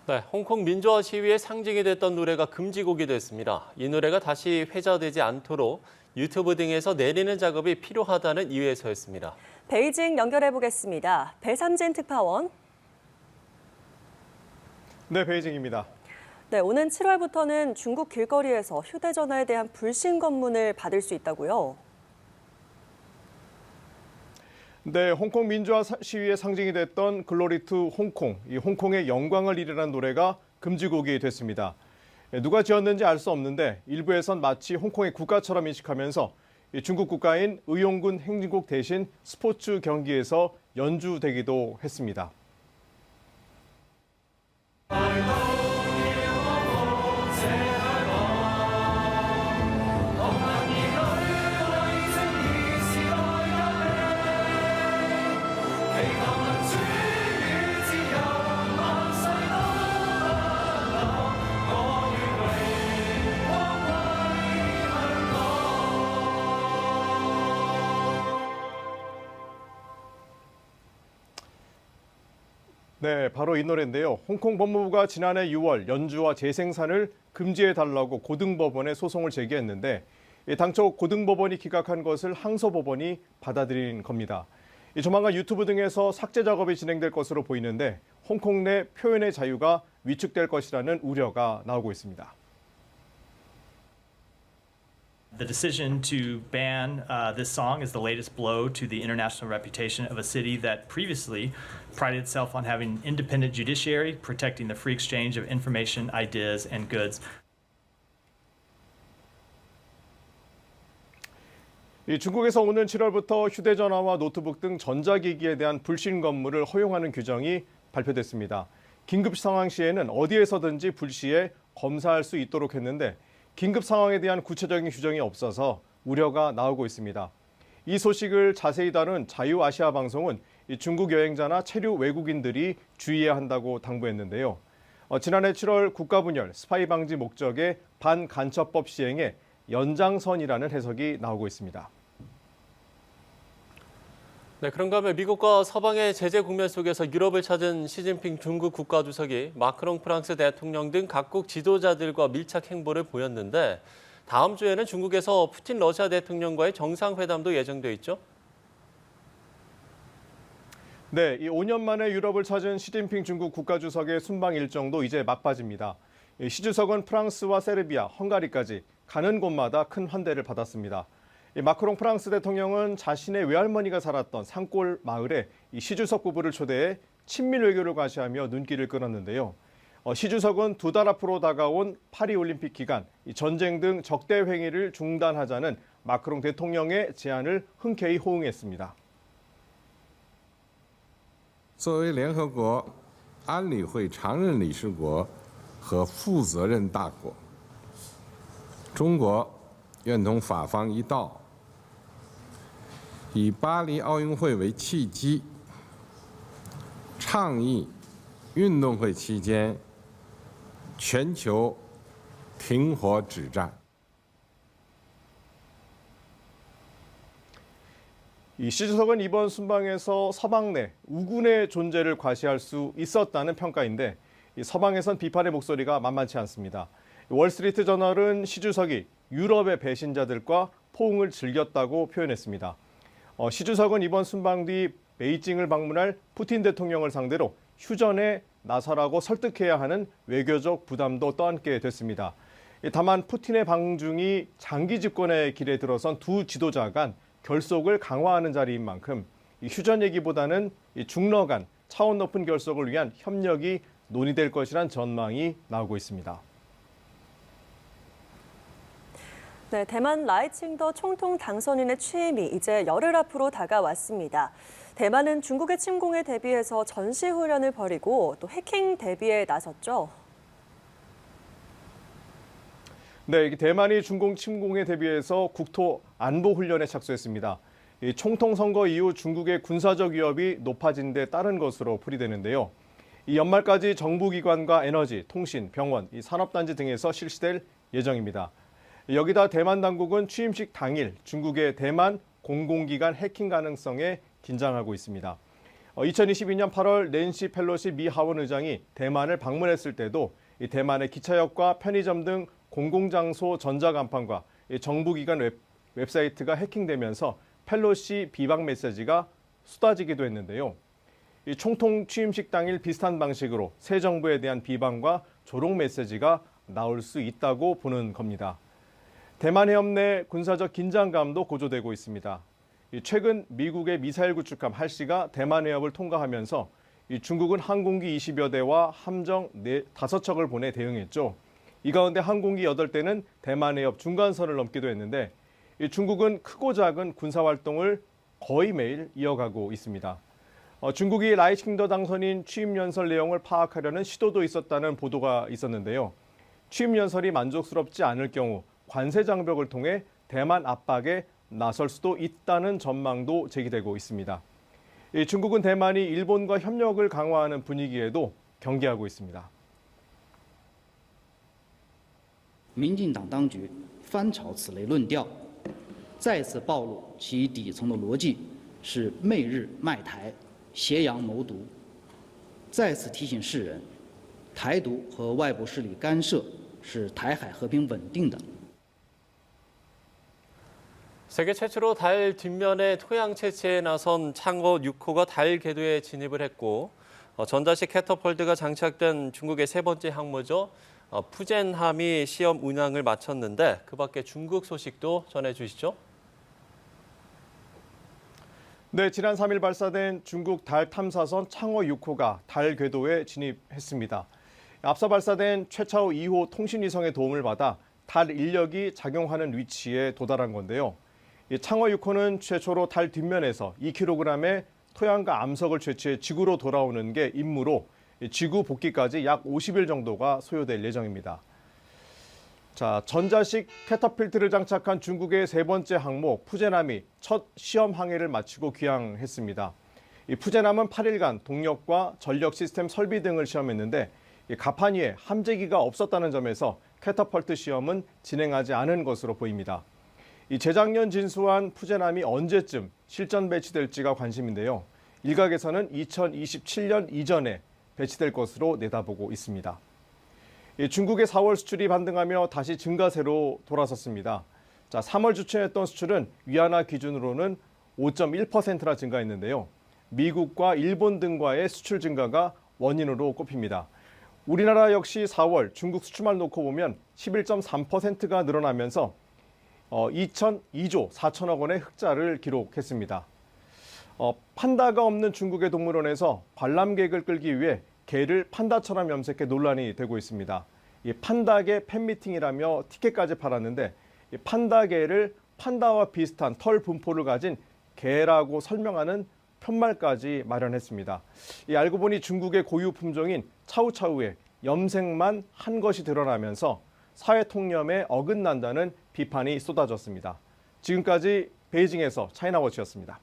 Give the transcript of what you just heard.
네, 홍콩 민주화 시위의 상징이 됐던 노래가 금지곡이 됐습니다. 이 노래가 다시 회자되지 않도록 유튜브 등에서 내리는 작업이 필요하다는 이유에서였습니다. 베이징 연결해 보겠습니다. 배삼진 특파원. 네, 베이징입니다. 네, 오는 7월부터는 중국 길거리에서 휴대전화에 대한 불신 검문을 받을 수 있다고요. 네, 홍콩 민주화 시위의 상징이 됐던 글로리 투 홍콩, 이 홍콩의 영광을 이르라는 노래가 금지곡이 됐습니다. 누가 지었는지 알 수 없는데 일부에선 마치 홍콩의 국가처럼 인식하면서 중국 국가인 의용군 행진곡 대신 스포츠 경기에서 연주되기도 했습니다. 네, 바로 이 노래인데요. 홍콩 법무부가 지난해 6월 연주와 재생산을 금지해달라고 고등법원에 소송을 제기했는데 당초 고등법원이 기각한 것을 항소법원이 받아들인 겁니다. 조만간 유튜브 등에서 삭제 작업이 진행될 것으로 보이는데 홍콩 내 표현의 자유가 위축될 것이라는 우려가 나오고 있습니다. The decision to ban this song is the latest blow to the international reputation of a city that previously prided itself on having an independent judiciary, protecting the free exchange of information, ideas, and goods. 중국에서 오는 7월부터 휴대전화와 노트북 등 전자기기에 대한 불신 검문을 허용하는 규정이 발표됐습니다. 긴급 상황 시에는 어디에서든지 불시에 검사할 수 있도록 했는데 긴급 상황에 대한 구체적인 규정이 없어서 우려가 나오고 있습니다. 이 소식을 자세히 다룬 자유아시아 방송은 중국 여행자나 체류 외국인들이 주의해야 한다고 당부했는데요. 지난해 7월 국가분열, 스파이 방지 목적의 반간첩법 시행에 연장선이라는 해석이 나오고 있습니다. 네, 그런가 하면 미국과 서방의 제재 국면 속에서 유럽을 찾은 시진핑 중국 국가주석이 마크롱 프랑스 대통령 등 각국 지도자들과 밀착 행보를 보였는데 다음 주에는 중국에서 푸틴 러시아 대통령과의 정상회담도 예정돼 있죠? 네, 이 5년 만에 유럽을 찾은 시진핑 중국 국가주석의 순방 일정도 이제 막바지입니다. 시 주석은 프랑스와 세르비아, 헝가리까지 가는 곳마다 큰 환대를 받았습니다. 마크롱 프랑스 대통령은 자신의 외할머니가 살았던 산골 마을에 시 주석 부부를 초대해 친밀 외교를 과시하며 눈길을 끌었는데요. 시 주석은 2달 앞으로 다가온 파리올림픽 기간 전쟁 등 적대 행위를 중단하자는 마크롱 대통령의 제안을 흔쾌히 호응했습니다. 作为联合国安理会常任理事国和负责任大国，中国愿同法方一道，以巴黎奥运会为契机，倡议运动会期间全球停火止战。 시 주석은 이번 순방에서 서방 내 우군의 존재를 과시할 수 있었다는 평가인데 서방에선 비판의 목소리가 만만치 않습니다. 월스트리트 저널은 시 주석이 유럽의 배신자들과 포옹을 즐겼다고 표현했습니다. 시 주석은 이번 순방 뒤 베이징을 방문할 푸틴 대통령을 상대로 휴전에 나서라고 설득해야 하는 외교적 부담도 떠안게 됐습니다. 다만 푸틴의 방중이 장기 집권의 길에 들어선 두 지도자 간 결속을 강화하는 자리인 만큼 휴전 얘기보다는 중러 간 차원 높은 결속을 위한 협력이 논의될 것이란 전망이 나오고 있습니다. 네, 대만 라이칭더 총통 당선인의 취임이 이제 열흘 앞으로 다가왔습니다. 대만은 중국의 침공에 대비해서 전시훈련을 벌이고 또 해킹 대비에 나섰죠. 네, 대만이 중공 침공에 대비해서 국토 안보 훈련에 착수했습니다. 총통 선거 이후 중국의 군사적 위협이 높아진 데 따른 것으로 풀이되는데요. 이 연말까지 정부기관과 에너지, 통신, 병원, 산업단지 등에서 실시될 예정입니다. 여기다 대만 당국은 취임식 당일 중국의 대만 공공기관 해킹 가능성에 긴장하고 있습니다. 2022년 8월 낸시 펠로시 미 하원 의장이 대만을 방문했을 때도 이 대만의 기차역과 편의점 등 공공장소 전자간판과 정부기관 웹사이트가 해킹되면서 펠로시 비방 메시지가 쏟아지기도 했는데요. 이 총통 취임식 당일 비슷한 방식으로 새 정부에 대한 비방과 조롱 메시지가 나올 수 있다고 보는 겁니다. 대만 해협 내 군사적 긴장감도 고조되고 있습니다. 최근 미국의 미사일 구축함 할시가 대만 해협을 통과하면서 중국은 항공기 20여 대와 함정 5척을 보내 대응했죠. 이 가운데 항공기 8대는 대만 해협 중간선을 넘기도 했는데 중국은 크고 작은 군사활동을 거의 매일 이어가고 있습니다. 중국이 라이칭더 당선인 취임 연설 내용을 파악하려는 시도도 있었다는 보도가 있었는데요. 취임 연설이 만족스럽지 않을 경우 관세 장벽을 통해 대만 압박에 나설 수도 있다는 전망도 제기되고 있습니다. 중국은 대만이 일본과 협력을 강화하는 분위기에도 경계하고 있습니다. 民进党当局翻炒此类论调，再次暴露其底层的逻辑是媚日卖台、挟洋谋独，再次提醒世人，台独和外部势力干涉是台海和平稳定的 세계 최초로 달 뒷면에 토양 채취에 나선 창어 6호가 달 궤도에 진입을 했고 전자식 캐터펄트가 장착된 중국의 세 번째 항모죠. 푸젠함이 시험 운항을 마쳤는데 그 밖에 중국 소식도 전해주시죠. 네, 지난 3일 발사된 중국 달 탐사선 창어 6호가 달 궤도에 진입했습니다. 앞서 발사된 최차오 2호 통신위성의 도움을 받아 달 인력이 작용하는 위치에 도달한 건데요. 이 창어 6호는 최초로 달 뒷면에서 2kg의 토양과 암석을 채취해 지구로 돌아오는 게 임무로 지구 복귀까지 약 50일 정도가 소요될 예정입니다. 자, 전자식 캐터필트를 장착한 중국의 세 번째 항모 푸젠함이 첫 시험 항해를 마치고 귀향했습니다. 이 푸젠함은 8일간 동력과 전력 시스템 설비 등을 시험했는데 가판 위에 함재기가 없었다는 점에서 캐터펄트 시험은 진행하지 않은 것으로 보입니다. 이 재작년 진수한 푸젠함이 언제쯤 실전 배치될지가 관심인데요. 일각에서는 2027년 이전에 배치될 것으로 내다보고 있습니다. 중국의 4월 수출이 반등하며 다시 증가세로 돌아섰습니다. 자, 3월 주춤했던 수출은 위안화 기준으로는 5.1%나 증가했는데요. 미국과 일본 등과의 수출 증가가 원인으로 꼽힙니다. 우리나라 역시 4월 중국 수출만 놓고 보면 11.3%가 늘어나면서 2조 4천억 원의 흑자를 기록했습니다. 판다가 없는 중국의 동물원에서 관람객을 끌기 위해 개를 판다처럼 염색해 논란이 되고 있습니다. 이 판다개 팬미팅이라며 티켓까지 팔았는데 이 판다개를 판다와 비슷한 털 분포를 가진 개라고 설명하는 편말까지 마련했습니다. 알고 보니 중국의 고유 품종인 차우차우에 염색만 한 것이 드러나면서 사회 통념에 어긋난다는 비판이 쏟아졌습니다. 지금까지 베이징에서 차이나워치였습니다.